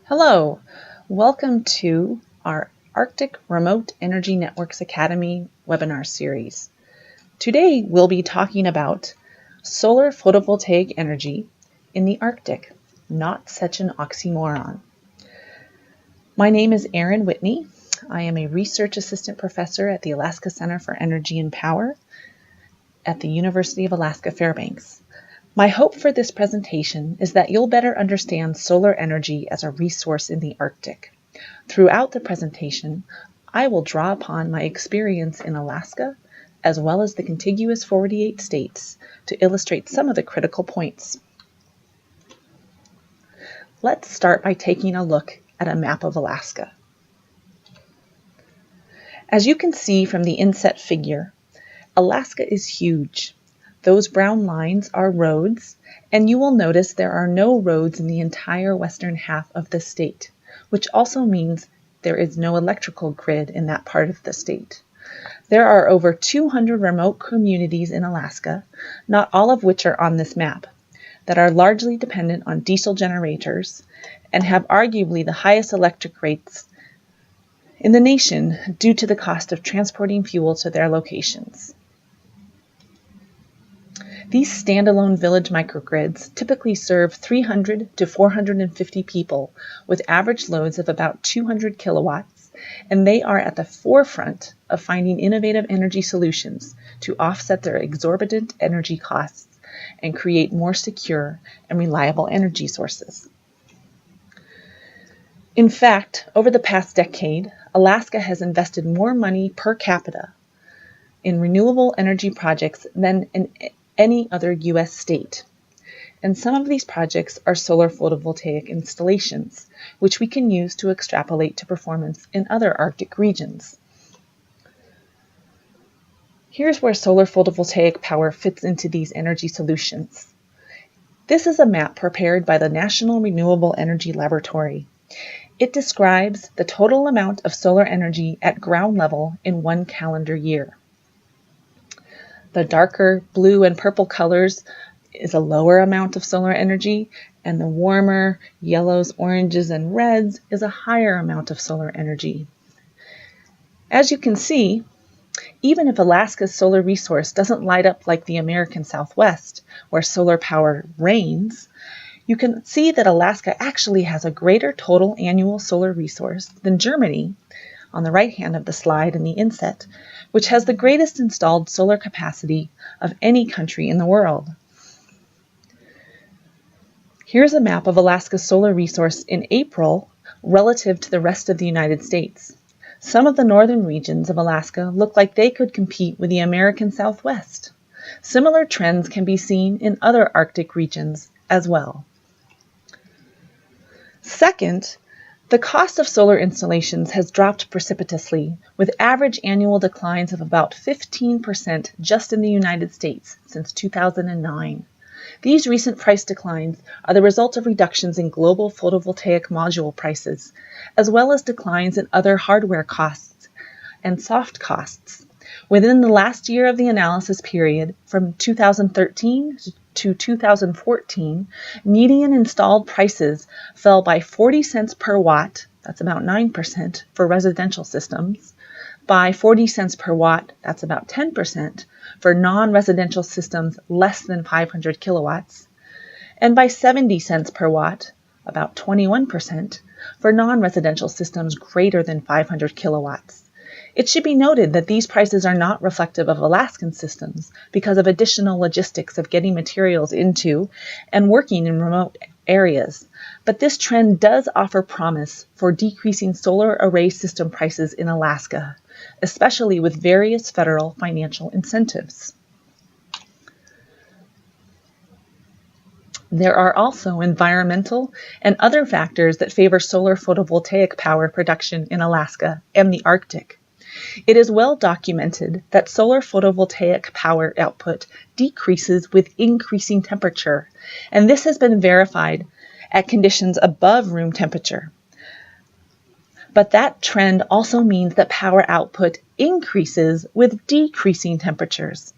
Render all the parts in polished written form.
Hello, welcome to our Arctic Remote Energy Networks Academy webinar series. Today we'll be talking about solar photovoltaic energy in the Arctic, not such an oxymoron. My name is Erin Whitney. I am a research assistant professor at the Alaska Center for Energy and Power at the University of Alaska Fairbanks. My hope for this presentation is that you'll better understand solar energy as a resource in the Arctic. Throughout the presentation, I will draw upon my experience in Alaska, as well as the contiguous 48 states, to illustrate some of the critical points. Let's start by taking a look at a map of Alaska. As you can see from the inset figure, Alaska is huge. Those brown lines are roads, and you will notice there are no roads in the entire western half of the state, which also means there is no electrical grid in that part of the state. There are over 200 remote communities in Alaska, not all of which are on this map, that are largely dependent on diesel generators and have arguably the highest electric rates in the nation due to the cost of transporting fuel to their locations. These standalone village microgrids typically serve 300 to 450 people with average loads of about 200 kilowatts, and they are at the forefront of finding innovative energy solutions to offset their exorbitant energy costs and create more secure and reliable energy sources. In fact, over the past decade, Alaska has invested more money per capita in renewable energy projects than in any other U.S. state. And some of these projects are solar photovoltaic installations, which we can use to extrapolate to performance in other Arctic regions. Here's where solar photovoltaic power fits into these energy solutions. This is a map prepared by the National Renewable Energy Laboratory. It describes the total amount of solar energy at ground level in one calendar year. The darker blue and purple colors is a lower amount of solar energy, and the warmer yellows, oranges, and reds is a higher amount of solar energy. As you can see, even if Alaska's solar resource doesn't light up like the American Southwest, where solar power reigns, you can see that Alaska actually has a greater total annual solar resource than Germany, on the right hand of the slide in the inset, which has the greatest installed solar capacity of any country in the world. Here's a map of Alaska's solar resource in April relative to the rest of the United States. Some of the northern regions of Alaska look like they could compete with the American Southwest. Similar trends can be seen in other Arctic regions as well. Second, the cost of solar installations has dropped precipitously, with average annual declines of about 15% just in the United States since 2009. These recent price declines are the result of reductions in global photovoltaic module prices, as well as declines in other hardware costs and soft costs. Within the last year of the analysis period, from 2013 to 2014, median installed prices fell by 40 cents per watt, that's about 9% for residential systems, by 40 cents per watt, that's about 10% for non-residential systems less than 500 kilowatts, and by 70 cents per watt, about 21% for non-residential systems greater than 500 kilowatts. It should be noted that these prices are not reflective of Alaskan systems because of additional logistics of getting materials into and working in remote areas. But this trend does offer promise for decreasing solar array system prices in Alaska, especially with various federal financial incentives. There are also environmental and other factors that favor solar photovoltaic power production in Alaska and the Arctic. It is well documented that solar photovoltaic power output decreases with increasing temperature, and this has been verified at conditions above room temperature. But that trend also means that power output increases with decreasing temperatures.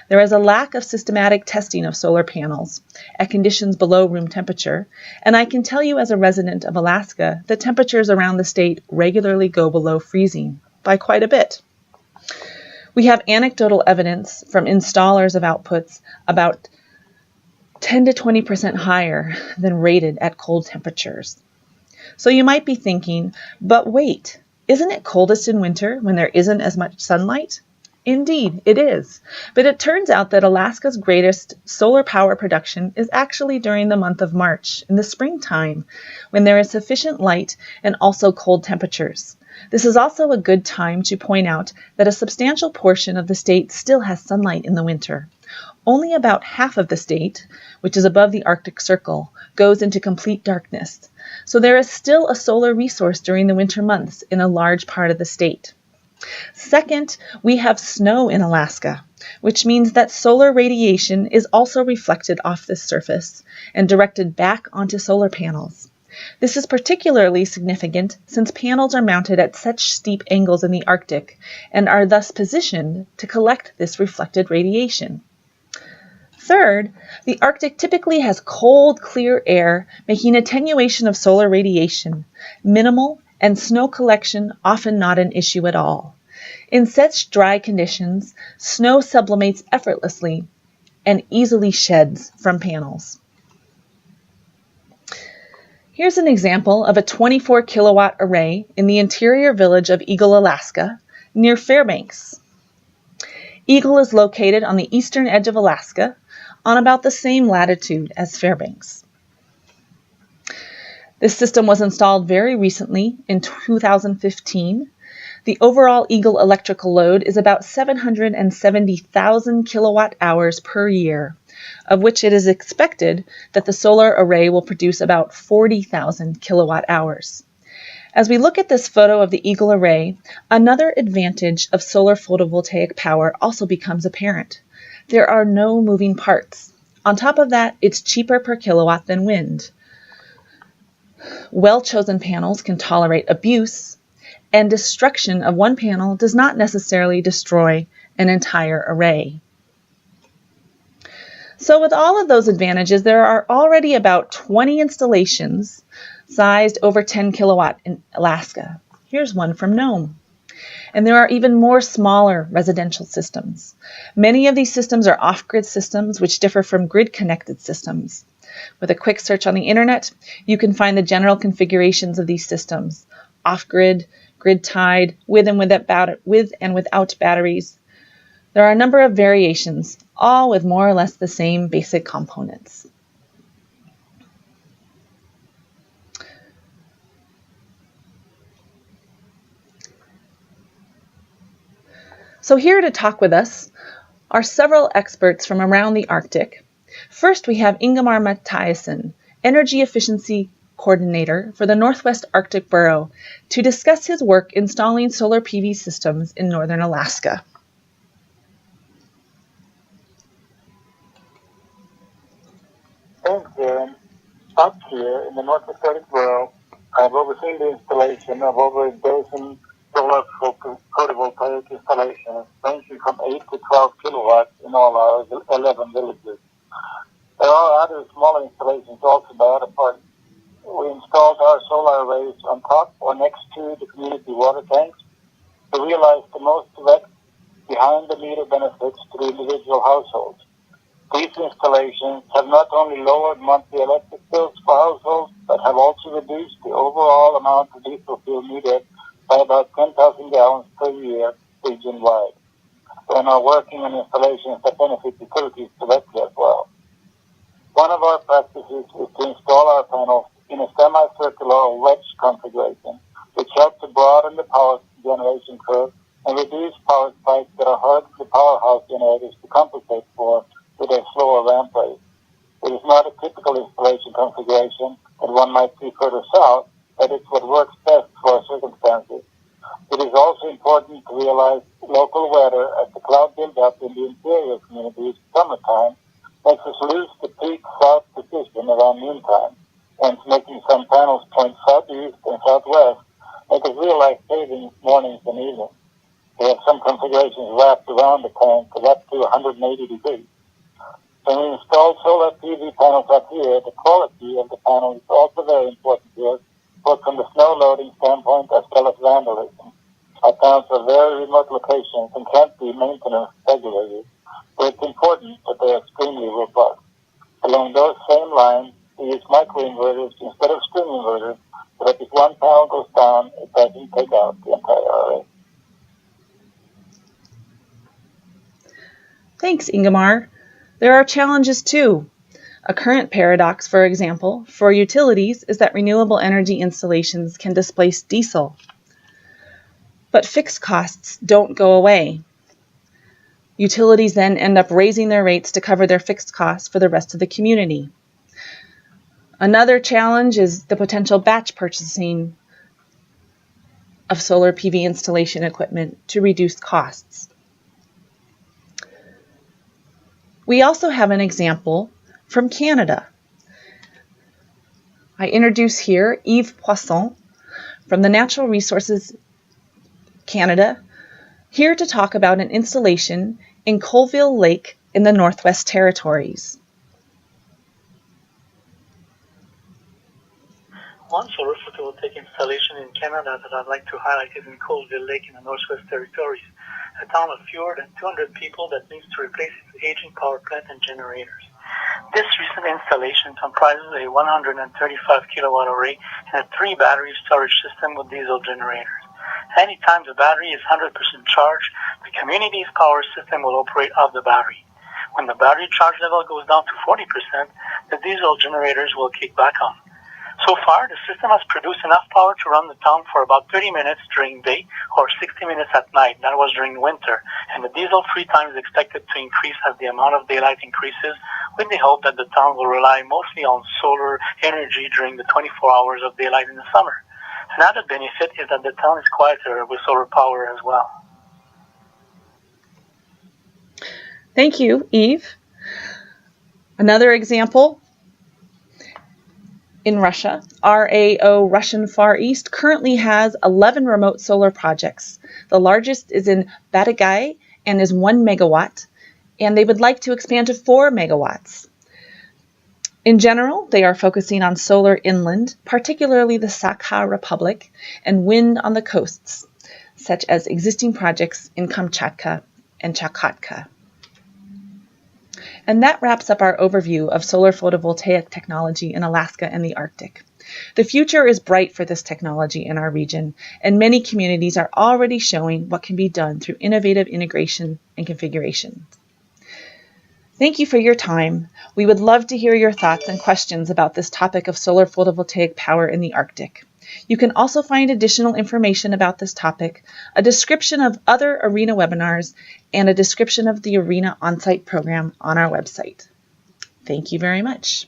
There is a lack of systematic testing of solar panels at conditions below room temperature, and I can tell you as a resident of Alaska that temperatures around the state regularly go below freezing by quite a bit. We have anecdotal evidence from installers of outputs about 10 to 20% higher than rated at cold temperatures. So you might be thinking, but wait, isn't it coldest in winter when there isn't as much sunlight? Indeed, it is. But it turns out that Alaska's greatest solar power production is actually during the month of March, in the springtime, when there is sufficient light and also cold temperatures. This is also a good time to point out that a substantial portion of the state still has sunlight in the winter. Only about half of the state, which is above the Arctic Circle, goes into complete darkness. So there is still a solar resource during the winter months in a large part of the state. Second, we have snow in Alaska, which means that solar radiation is also reflected off this surface and directed back onto solar panels. This is particularly significant since panels are mounted at such steep angles in the Arctic and are thus positioned to collect this reflected radiation. Third, the Arctic typically has cold, clear air, making attenuation of solar radiation minimal and snow collection often not an issue at all. In such dry conditions, snow sublimates effortlessly and easily sheds from panels. Here's an example of a 24 kilowatt array in the interior village of Eagle, Alaska, near Fairbanks. Eagle is located on the eastern edge of Alaska, on about the same latitude as Fairbanks. This system was installed very recently in 2015. The overall Eagle electrical load is about 770,000 kilowatt hours per year, of which it is expected that the solar array will produce about 40,000 kilowatt hours. As we look at this photo of the Eagle array, another advantage of solar photovoltaic power also becomes apparent. There are no moving parts. On top of that, it's cheaper per kilowatt than wind. Well-chosen panels can tolerate abuse, and destruction of one panel does not necessarily destroy an entire array. So with all of those advantages, there are already about 20 installations sized over 10 kilowatt in Alaska. Here's one from Nome. And there are even more smaller residential systems. Many of these systems are off-grid systems which differ from grid-connected systems. With a quick search on the internet, you can find the general configurations of these systems: off-grid, grid-tied, with and without batteries. There are a number of variations, all with more or less the same basic components. So here to talk with us are several experts from around the Arctic. First, we have Ingemar Mathiasen, Energy Efficiency Coordinator for the Northwest Arctic Borough, to discuss his work installing solar PV systems in northern Alaska. Thanks, Darren. Up here in the Northwest Arctic Borough, I've overseen the installation of over a dozen solar photovoltaic installations ranging from 8 to 12 kilowatts in all our 11 villages. There are other smaller installations also by other parties. We installed our solar arrays on top or next to the community water tanks to realize the most direct behind-the-meter benefits to the individual households. These installations have not only lowered monthly electric bills for households, but have also reduced the overall amount of diesel fuel needed by about 10,000 gallons per year region-wide. We're now working on installations that benefit utilities directly as well. One of our practices is to install our panels in a semicircular or wedge configuration, which helps to broaden the power generation curve and reduce power spikes that are hard for the powerhouse generators to compensate for with a slower ramp rate. It is not a typical installation configuration that one might see further south, but it's what works best for our circumstances. It is also important to realize local weather as the cloud buildup in the interior communities summertime makes us lose the peak south position around noontime, and making some panels point southeast and southwest make us realize savings mornings and evenings. We have some configurations wrapped around the tank of up to 180 degrees. When we install solar PV panels up here, the quality of the panel is also very important to us, both from the snow loading standpoint as well as vandalism. Our panels are very remote locations and can't be maintenance regulated, but it's important that they are extremely robust. Along those same lines, we use microinverters instead of string inverters, so that if one panel goes down, it doesn't take out the entire array. Thanks, Ingemar. There are challenges too. A current paradox, for example, for utilities is that renewable energy installations can displace diesel. But fixed costs don't go away. Utilities then end up raising their rates to cover their fixed costs for the rest of the community. Another challenge is the potential batch purchasing of solar PV installation equipment to reduce costs. We also have an example from Canada. I introduce here Yves Poisson from the Natural Resources Canada, here to talk about an installation in Colville Lake in the Northwest Territories. One solar photovoltaic installation in Canada that I'd like to highlight is in Colville Lake in the Northwest Territories, a town of fewer than 200 people that needs to replace its aging power plant and generators. This recent installation comprises a 135 kilowatt array and a 3 battery storage system with diesel generators. Anytime the battery is 100% charged, the community's power system will operate off the battery. When the battery charge level goes down to 40%, the diesel generators will kick back on. So far, the system has produced enough power to run the town for about 30 minutes during day or 60 minutes at night. That was during winter. And the diesel free time is expected to increase as the amount of daylight increases, with the hope that the town will rely mostly on solar energy during the 24 hours of daylight in the summer. Another benefit is that the town is quieter with solar power as well. Thank you, Yves. Another example. In Russia, RAO Russian Far East currently has 11 remote solar projects. The largest is in Batagay and is 1 megawatt, and they would like to expand to 4 megawatts. In general, they are focusing on solar inland, particularly the Sakha Republic, and wind on the coasts, such as existing projects in Kamchatka and Chukotka. And that wraps up our overview of solar photovoltaic technology in Alaska and the Arctic. The future is bright for this technology in our region, and many communities are already showing what can be done through innovative integration and configuration. Thank you for your time. We would love to hear your thoughts and questions about this topic of solar photovoltaic power in the Arctic. You can also find additional information about this topic, a description of other ARENA webinars, and a description of the ARENA on-site program on our website. Thank you very much.